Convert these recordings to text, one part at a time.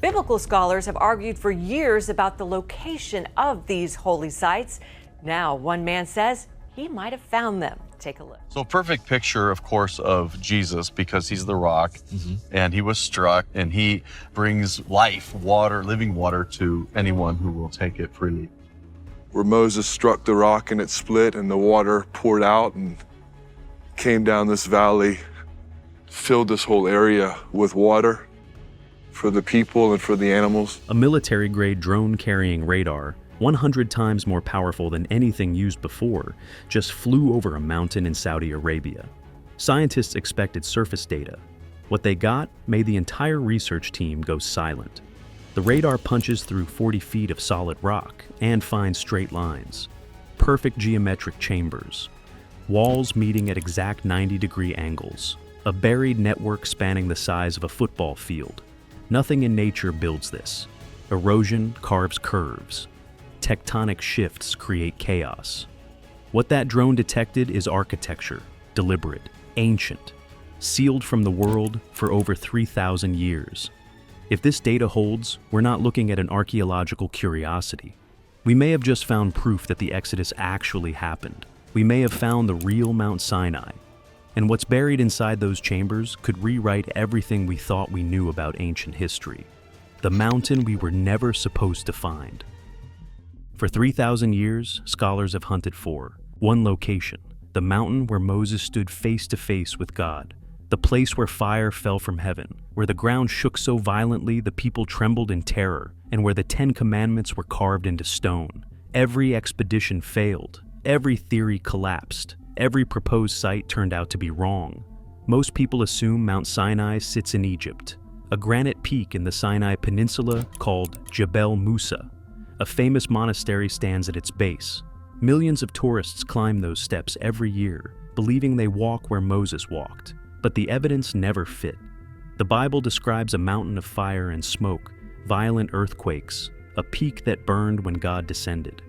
Biblical scholars have argued for years about the location of these holy sites. Now, one man says he might have found them. Take a look. So, perfect picture, of course, of Jesus, because he's the rock, and he was struck, and he brings life, water, living water to anyone who will take it freely. Where Moses struck the rock and it split and the water poured out and came down this valley, filled this whole area with water for the people and for the animals. A military-grade drone-carrying radar, 100 times more powerful than anything used before, just flew over a mountain in Saudi Arabia. Scientists expected surface data. What they got made the entire research team go silent. The radar punches through 40 feet of solid rock and finds straight lines. Perfect geometric chambers. Walls meeting at exact 90-degree angles. A buried network spanning the size of a football field. Nothing in nature builds this. Erosion carves curves. Tectonic shifts create chaos. What that drone detected is architecture, deliberate, ancient, sealed from the world for over 3,000 years. If this data holds, we're not looking at an archaeological curiosity. We may have just found proof that the Exodus actually happened. We may have found the real Mount Sinai. And what's buried inside those chambers could rewrite everything we thought we knew about ancient history. The mountain we were never supposed to find. For 3,000 years, scholars have hunted for one location, the mountain where Moses stood face to face with God, the place where fire fell from heaven, where the ground shook so violently the people trembled in terror, and where the 10 Commandments were carved into stone. Every expedition failed, every theory collapsed, every proposed site turned out to be wrong. Most people assume Mount Sinai sits in Egypt, a granite peak in the Sinai Peninsula called Jebel Musa. A famous monastery stands at its base. Millions of tourists climb those steps every year, believing they walk where Moses walked. But the evidence never fit. The Bible describes a mountain of fire and smoke, violent earthquakes, a peak that burned when God descended.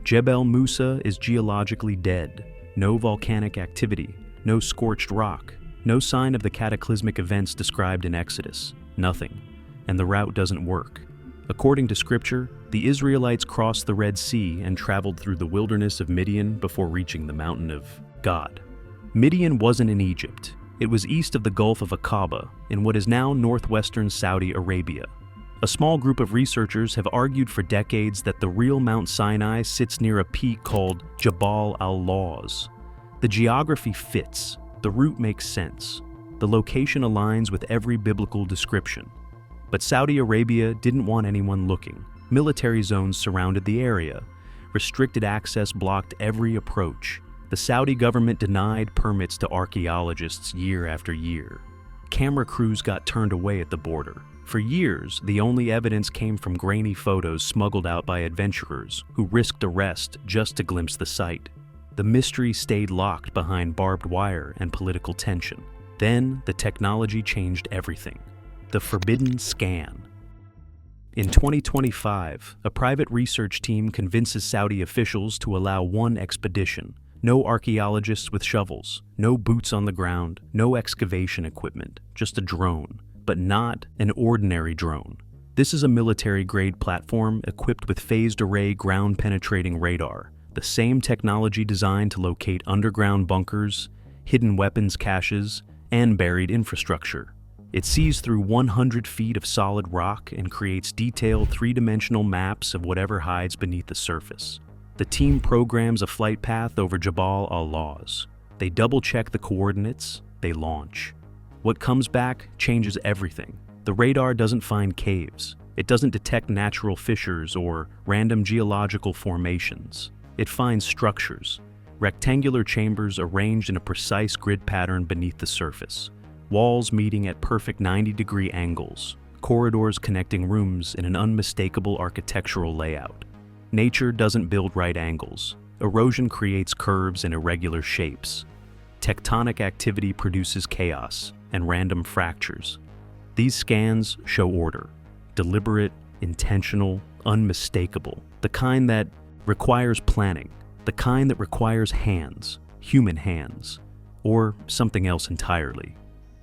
Jebel Musa is geologically dead. No volcanic activity, no scorched rock, no sign of the cataclysmic events described in Exodus. Nothing. And the route doesn't work. According to Scripture, the Israelites crossed the Red Sea and traveled through the wilderness of Midian before reaching the mountain of God. Midian wasn't in Egypt. It was east of the Gulf of Aqaba, in what is now northwestern Saudi Arabia. A small group of researchers have argued for decades that the real Mount Sinai sits near a peak called Jabal al-Lawz. The geography fits, the route makes sense, the location aligns with every biblical description. But Saudi Arabia didn't want anyone looking. Military zones surrounded the area. Restricted access blocked every approach. The Saudi government denied permits to archaeologists year after year. Camera crews got turned away at the border. For years, the only evidence came from grainy photos smuggled out by adventurers who risked arrest just to glimpse the site. The mystery stayed locked behind barbed wire and political tension. Then, the technology changed everything. The forbidden scan. In 2025, a private research team convinces Saudi officials to allow one expedition. No archaeologists with shovels, no boots on the ground, no excavation equipment, just a drone, but not an ordinary drone. This is a military-grade platform equipped with phased-array ground-penetrating radar, the same technology designed to locate underground bunkers, hidden weapons caches, and buried infrastructure. It sees through 100 feet of solid rock and creates detailed three-dimensional maps of whatever hides beneath the surface. The team programs a flight path over Jabal al-Lawz. They double-check the coordinates, they launch. What comes back changes everything. The radar doesn't find caves. It doesn't detect natural fissures or random geological formations. It finds structures, rectangular chambers arranged in a precise grid pattern beneath the surface. Walls meeting at perfect 90-degree angles, corridors connecting rooms in an unmistakable architectural layout. Nature doesn't build right angles. Erosion creates curves and irregular shapes. Tectonic activity produces chaos and random fractures. These scans show order, deliberate, intentional, unmistakable, the kind that requires planning, the kind that requires hands, human hands, or something else entirely.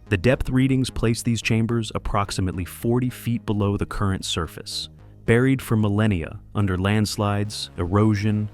The depth readings place these chambers approximately 40 feet below the current surface, buried for millennia under landslides, erosion,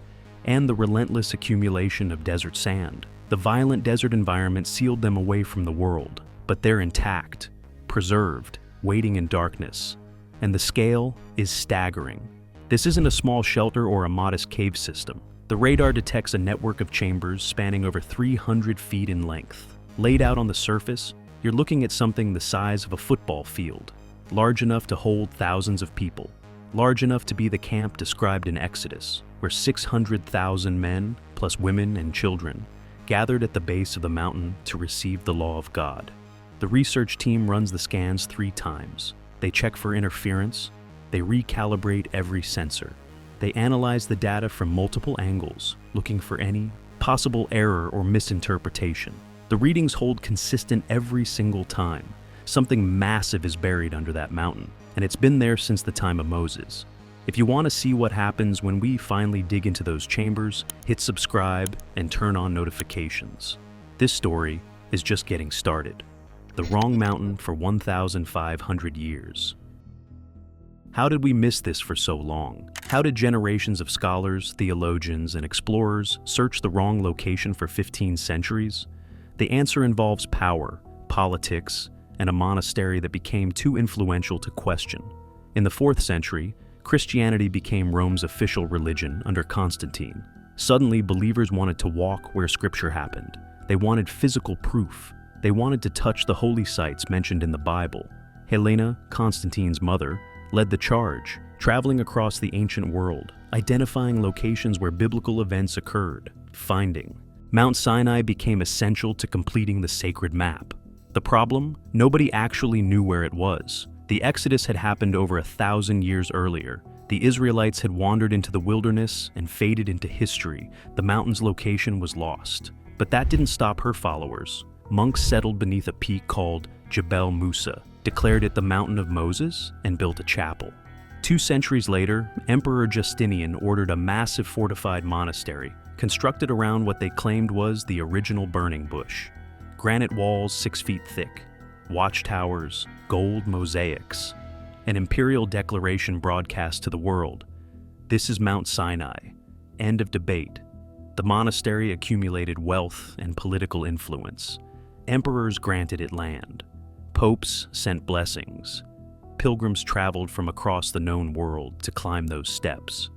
and the relentless accumulation of desert sand. The violent desert environment sealed them away from the world, but they're intact, preserved, waiting in darkness. And the scale is staggering. This isn't a small shelter or a modest cave system. The radar detects a network of chambers spanning over 300 feet in length. Laid out on the surface, you're looking at something the size of a football field, large enough to hold thousands of people, large enough to be the camp described in Exodus, where 600,000 men, plus women and children, gathered at the base of the mountain to receive the law of God. The research team runs the scans 3 times. They check for interference. They recalibrate every sensor. They analyze the data from multiple angles, looking for any possible error or misinterpretation. The readings hold consistent every single time. Something massive is buried under that mountain, and it's been there since the time of Moses. If you want to see what happens when we finally dig into those chambers, hit subscribe and turn on notifications. This story is just getting started. The wrong mountain for 1,500 years. How did we miss this for so long? How did generations of scholars, theologians, and explorers search the wrong location for 15 centuries? The answer involves power, politics, and a monastery that became too influential to question. In the 4th century, Christianity became Rome's official religion under Constantine. Suddenly, believers wanted to walk where Scripture happened. They wanted physical proof. They wanted to touch the holy sites mentioned in the Bible. Helena, Constantine's mother, led the charge, traveling across the ancient world, identifying locations where biblical events occurred, finding. Mount Sinai became essential to completing the sacred map. The problem? Nobody actually knew where it was. The Exodus had happened over 1,000 years earlier. The Israelites had wandered into the wilderness and faded into history. The mountain's location was lost. But that didn't stop her followers. Monks settled beneath a peak called Jebel Musa, declared it the Mountain of Moses, and built a chapel. 2 centuries later, Emperor Justinian ordered a massive fortified monastery, constructed around what they claimed was the original burning bush. Granite walls 6 feet thick, watchtowers, gold mosaics, an imperial declaration broadcast to the world. This is Mount Sinai. End of debate. The monastery accumulated wealth and political influence. Emperors granted it land. Popes sent blessings. Pilgrims traveled from across the known world to climb those steps.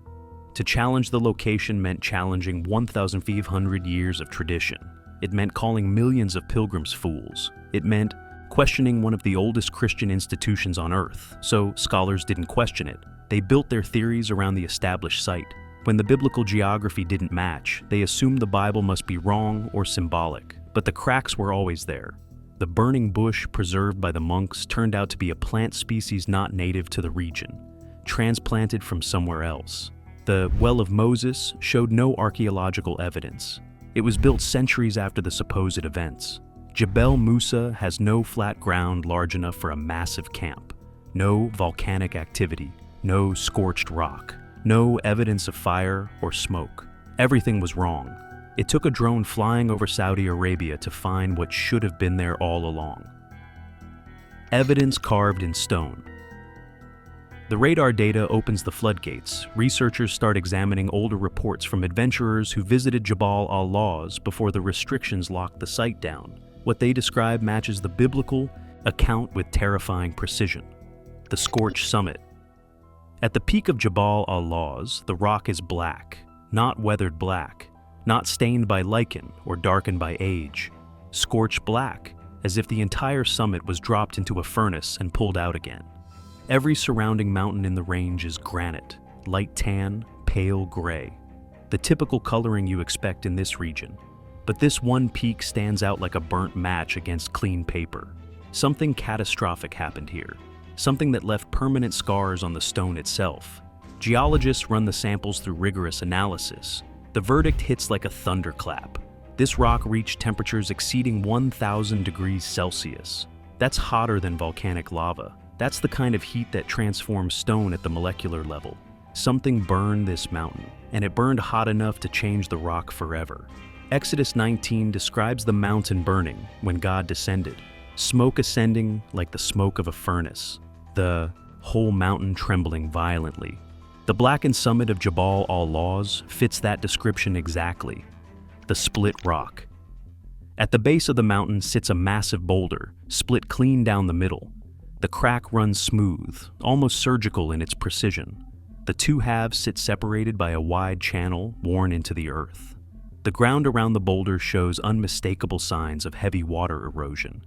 To challenge the location meant challenging 1,500 years of tradition. It meant calling millions of pilgrims fools. It meant questioning one of the oldest Christian institutions on earth, so scholars didn't question it. They built their theories around the established site. When the biblical geography didn't match, they assumed the Bible must be wrong or symbolic. But the cracks were always there. The burning bush preserved by the monks turned out to be a plant species not native to the region, transplanted from somewhere else. The Well of Moses showed no archaeological evidence. It was built centuries after the supposed events. Jebel Musa has no flat ground large enough for a massive camp, no volcanic activity, no scorched rock, no evidence of fire or smoke. Everything was wrong. It took a drone flying over Saudi Arabia to find what should have been there all along. Evidence carved in stone. The radar data opens the floodgates. Researchers start examining older reports from adventurers who visited Jabal al-Lawz before the restrictions locked the site down. What they describe matches the biblical account with terrifying precision. The scorched summit. At the peak of Jabal al-Lawz, the rock is black, not weathered black, not stained by lichen or darkened by age. Scorched black, as if the entire summit was dropped into a furnace and pulled out again. Every surrounding mountain in the range is granite, light tan, pale gray, the typical coloring you expect in this region. But this one peak stands out like a burnt match against clean paper. Something catastrophic happened here, something that left permanent scars on the stone itself. Geologists run the samples through rigorous analysis. The verdict hits like a thunderclap. This rock reached temperatures exceeding 1,000 degrees Celsius. That's hotter than volcanic lava. That's the kind of heat that transforms stone at the molecular level. Something burned this mountain, and it burned hot enough to change the rock forever. Exodus 19 describes the mountain burning when God descended. smoke ascending like the smoke of a furnace, the whole mountain trembling violently. The blackened summit of Jabal al-Lawz fits that description exactly. The split rock. At the base of the mountain sits a massive boulder, split clean down the middle. The crack runs smooth, almost surgical in its precision. The two halves sit separated by a wide channel worn into the earth. The ground around the boulder shows unmistakable signs of heavy water erosion,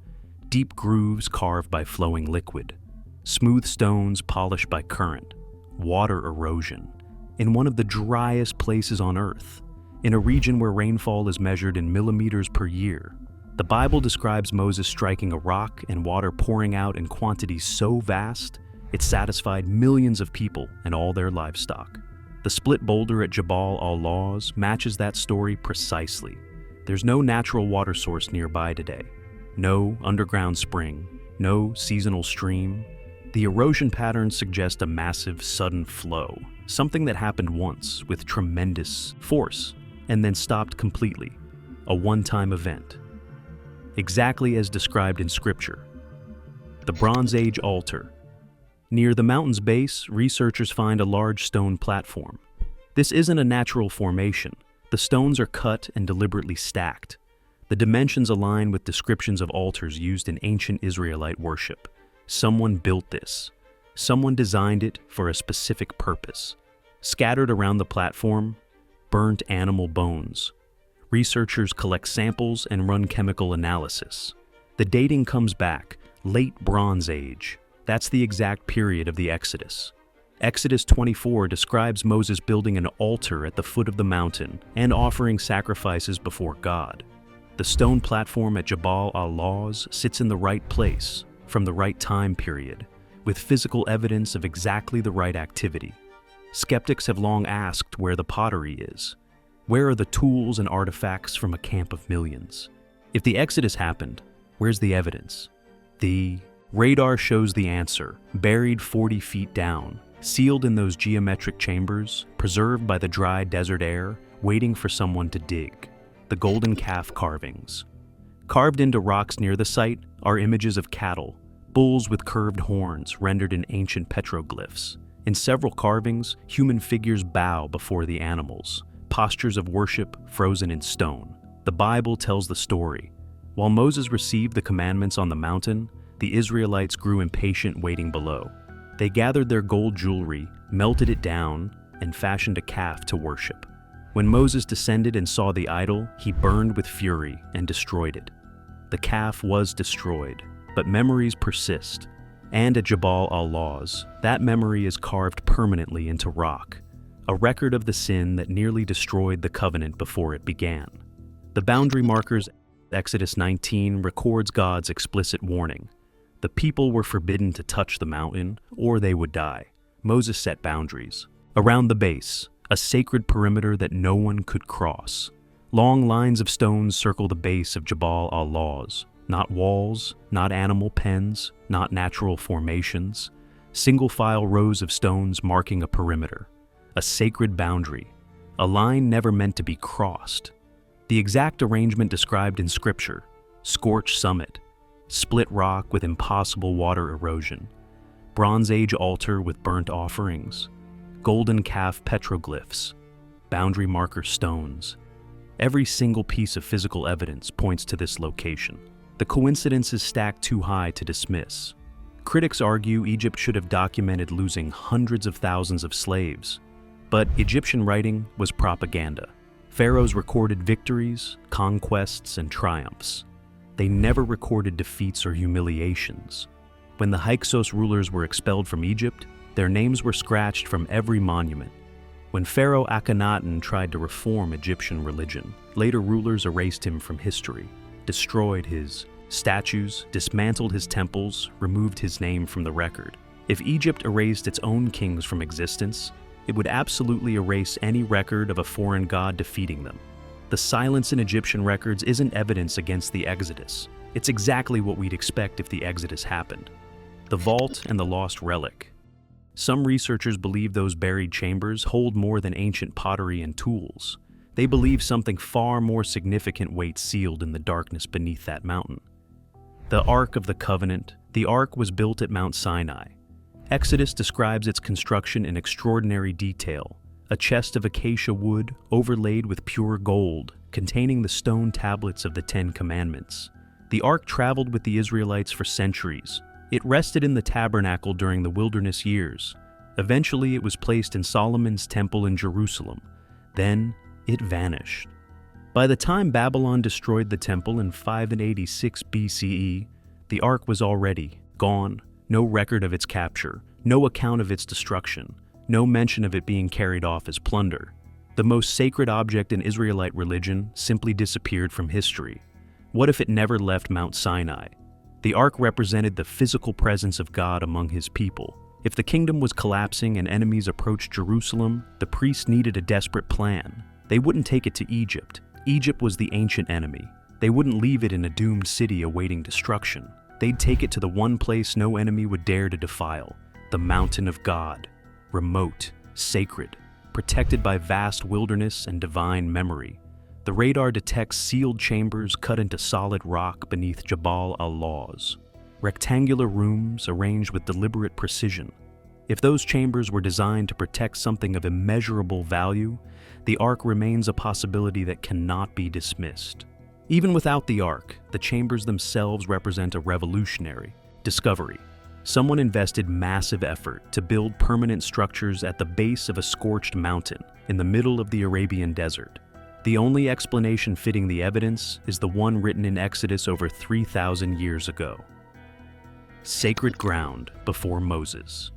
deep grooves carved by flowing liquid, smooth stones polished by current, water erosion, in one of the driest places on earth, in a region where rainfall is measured in millimeters per year. The Bible describes Moses striking a rock and water pouring out in quantities so vast, it satisfied millions of people and all their livestock. The split boulder at Jabal al-Lawz matches that story precisely. There's no natural water source nearby today, no underground spring, no seasonal stream. The erosion patterns suggest a massive, sudden flow, something that happened once with tremendous force and then stopped completely, a one-time event. Exactly as described in Scripture. The Bronze Age altar. Near the mountain's base, researchers find a large stone platform. This isn't a natural formation. The stones are cut and deliberately stacked. The dimensions align with descriptions of altars used in ancient Israelite worship. Someone built this. Someone designed it for a specific purpose. Scattered around the platform, burnt animal bones. Researchers collect samples and run chemical analysis. The dating comes back, late Bronze Age. That's the exact period of the Exodus. Exodus 24 describes Moses building an altar at the foot of the mountain and offering sacrifices before God. The stone platform at Jabal al-Lawz sits in the right place, from the right time period, with physical evidence of exactly the right activity. Skeptics have long asked where the pottery is. Where are the tools and artifacts from a camp of millions? If the Exodus happened, where's the evidence? The radar shows the answer, buried 40 feet down, sealed in those geometric chambers, preserved by the dry desert air, waiting for someone to dig. The golden calf carvings. Carved into rocks near the site are images of cattle, bulls with curved horns rendered in ancient petroglyphs. In several carvings, human figures bow before the animals, postures of worship frozen in stone. The Bible tells the story. While Moses received the commandments on the mountain, the Israelites grew impatient waiting below. They gathered their gold jewelry, melted it down, and fashioned a calf to worship. When Moses descended and saw the idol, he burned with fury and destroyed it. The calf was destroyed, but memories persist. And at Jabal al-Lawz, that memory is carved permanently into rock, a record of the sin that nearly destroyed the covenant before it began. The boundary markers, Exodus 19, records God's explicit warning. The people were forbidden to touch the mountain, or they would die. Moses set boundaries. Around the base, a sacred perimeter that no one could cross. Long lines of stones circle the base of Jabal al-Lawz. Not walls, not animal pens, not natural formations. Single-file rows of stones marking a perimeter. A sacred boundary. A line never meant to be crossed. The exact arrangement described in Scripture. Scorched summit. Split rock with impossible water erosion, Bronze Age altar with burnt offerings, golden calf petroglyphs, boundary marker stones. Every single piece of physical evidence points to this location. The coincidence is stacked too high to dismiss. Critics argue Egypt should have documented losing hundreds of thousands of slaves, but Egyptian writing was propaganda. Pharaohs recorded victories, conquests, and triumphs. They never recorded defeats or humiliations. When the Hyksos rulers were expelled from Egypt, their names were scratched from every monument. When Pharaoh Akhenaten tried to reform Egyptian religion, later rulers erased him from history, destroyed his statues, dismantled his temples, removed his name from the record. If Egypt erased its own kings from existence, it would absolutely erase any record of a foreign god defeating them. The silence in Egyptian records isn't evidence against the Exodus. It's exactly what we'd expect if the Exodus happened. The vault and the lost relic. Some researchers believe those buried chambers hold more than ancient pottery and tools. They believe something far more significant waits sealed in the darkness beneath that mountain. The Ark of the Covenant. The Ark was built at Mount Sinai. Exodus describes its construction in extraordinary detail. A chest of acacia wood overlaid with pure gold, containing the stone tablets of the Ten Commandments. The Ark traveled with the Israelites for centuries. It rested in the tabernacle during the wilderness years. Eventually, it was placed in Solomon's temple in Jerusalem. Then, it vanished. By the time Babylon destroyed the temple in 586 BCE, the Ark was already gone. No record of its capture, no account of its destruction, no mention of it being carried off as plunder. The most sacred object in Israelite religion simply disappeared from history. What if it never left Mount Sinai? The Ark represented the physical presence of God among his people. If the kingdom was collapsing and enemies approached Jerusalem, the priests needed a desperate plan. They wouldn't take it to Egypt. Egypt was the ancient enemy. They wouldn't leave it in a doomed city awaiting destruction. They'd take it to the one place no enemy would dare to defile, the mountain of God, remote, sacred, protected by vast wilderness and divine memory. The radar detects sealed chambers cut into solid rock beneath Jabal al-Lawz, rectangular rooms arranged with deliberate precision. If those chambers were designed to protect something of immeasurable value, the Ark remains a possibility that cannot be dismissed. Even without the Ark, the chambers themselves represent a revolutionary discovery. Someone invested massive effort to build permanent structures at the base of a scorched mountain in the middle of the Arabian desert. The only explanation fitting the evidence is the one written in Exodus over 3,000 years ago. Sacred ground before Moses.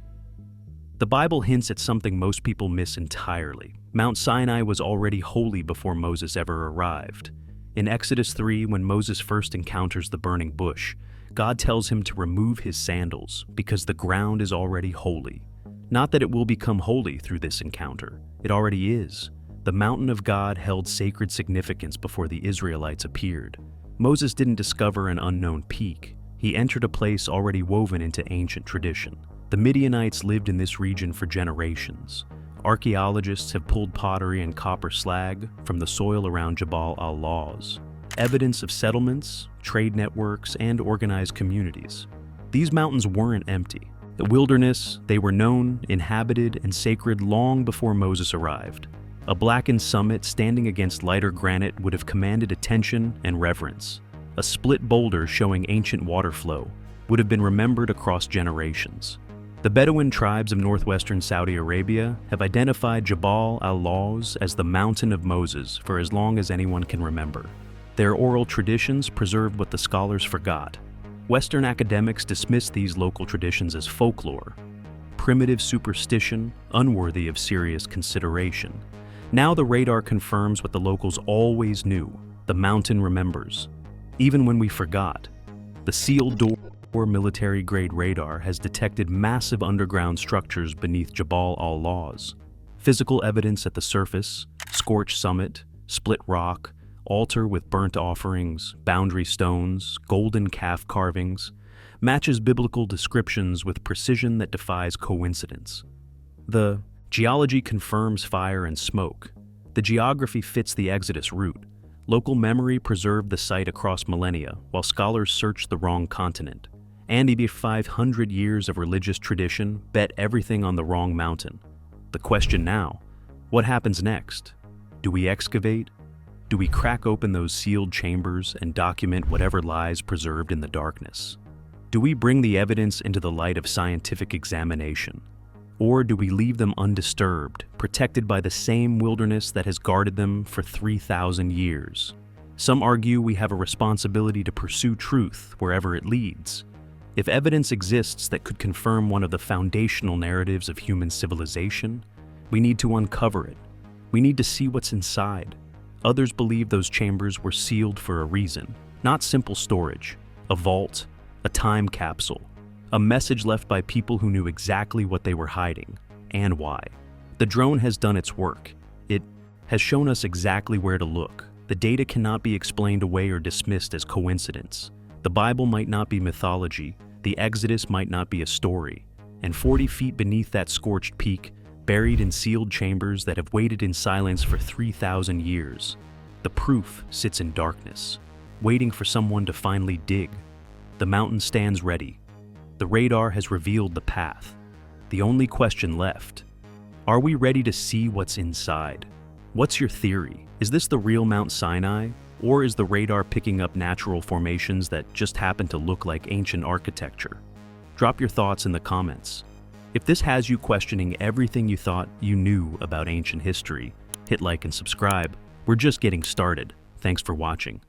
The Bible hints at something most people miss entirely. Mount Sinai was already holy before Moses ever arrived. In Exodus 3, when Moses first encounters the burning bush, God tells him to remove his sandals because the ground is already holy. Not that it will become holy through this encounter. It already is. The mountain of God held sacred significance before the Israelites appeared. Moses didn't discover an unknown peak. He entered a place already woven into ancient tradition. The Midianites lived in this region for generations. Archaeologists have pulled pottery and copper slag from the soil around Jabal al-Lawz, evidence of settlements, trade networks, and organized communities. These mountains weren't empty. The wilderness, they were known, inhabited, and sacred long before Moses arrived. A blackened summit standing against lighter granite would have commanded attention and reverence. A split boulder showing ancient water flow would have been remembered across generations. The Bedouin tribes of northwestern Saudi Arabia have identified Jabal al-Lawz as the Mountain of Moses for as long as anyone can remember. Their oral traditions preserved what the scholars forgot. Western academics dismiss these local traditions as folklore, primitive superstition, unworthy of serious consideration. Now the radar confirms what the locals always knew: the mountain remembers. Even when we forgot, the sealed door military-grade radar has detected massive underground structures beneath Jabal al-Lawz. Physical evidence at the surface, scorched summit, split rock, altar with burnt offerings, boundary stones, golden calf carvings, matches biblical descriptions with precision that defies coincidence. The geology confirms fire and smoke. The geography fits the Exodus route. Local memory preserved the site across millennia, while scholars searched the wrong continent. And 500 years of religious tradition bet everything on the wrong mountain. The question now, what happens next? Do we excavate? Do we crack open those sealed chambers and document whatever lies preserved in the darkness? Do we bring the evidence into the light of scientific examination? Or do we leave them undisturbed, protected by the same wilderness that has guarded them for 3,000 years? Some argue we have a responsibility to pursue truth wherever it leads. If evidence exists that could confirm one of the foundational narratives of human civilization, we need to uncover it. We need to see what's inside. Others believe those chambers were sealed for a reason, not simple storage, a vault, a time capsule, a message left by people who knew exactly what they were hiding and why. The drone has done its work. It has shown us exactly where to look. The data cannot be explained away or dismissed as coincidence. The Bible might not be mythology, the Exodus might not be a story, and 40 feet beneath that scorched peak, buried in sealed chambers that have waited in silence for 3,000 years, the proof sits in darkness, waiting for someone to finally dig. The mountain stands ready. The radar has revealed the path. The only question left: are we ready to see what's inside? What's your theory? Is this the real Mount Sinai? Or is the radar picking up natural formations that just happen to look like ancient architecture? Drop your thoughts in the comments. If this has you questioning everything you thought you knew about ancient history, hit like and subscribe. We're just getting started. Thanks for watching.